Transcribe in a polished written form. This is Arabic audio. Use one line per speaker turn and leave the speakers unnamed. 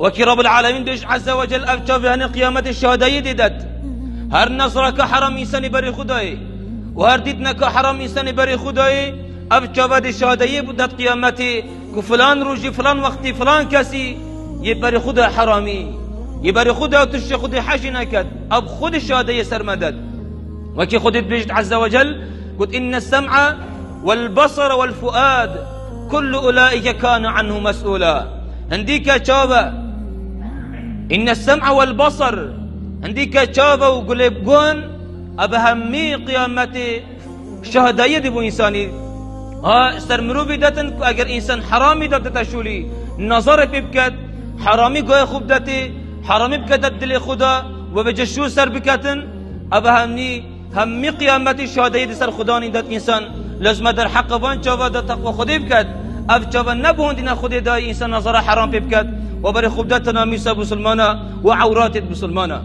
وكي رب العالمين بيش عز وجل أبشاف هني قيامة الشهداء ديدت هر نصرك حرام إنساني بري خداي وهر ديدنك حرام إنساني بري خداي أبشاف دي الشهداء بدت قيامتي كفلان روجي فلان وقتي فلان كسي يبري خدا حرامي يبري خدا وتشي خدي حاجي نكد أب خد الشهداء سرمدد وكي خدت بيجت عز وجل قلت إن السمع والبصر والفؤاد كل أولئك كان عنه مسؤولا هنديك شابا إن السمع والبصر هنديك شابا وقلب قون أبهمي قيامتي شهداء يدبو إنساني سرمرو بدتن أجر إنسان حرامي دتتا شولي نظر ببكت حرامي قوي خوب دتي حرامي بكت الدلي خدا وبجشو سر بكتن همي قيامتي شهداء سر خداني دت إنسان لازم در حق بان شابا دت تقوى خدي بكت أب شابا نبون دينا خدي دا إنسان نظر حرام ببكت وبري خوب دتنا ميسا بسلمانا وعورات بسلمانا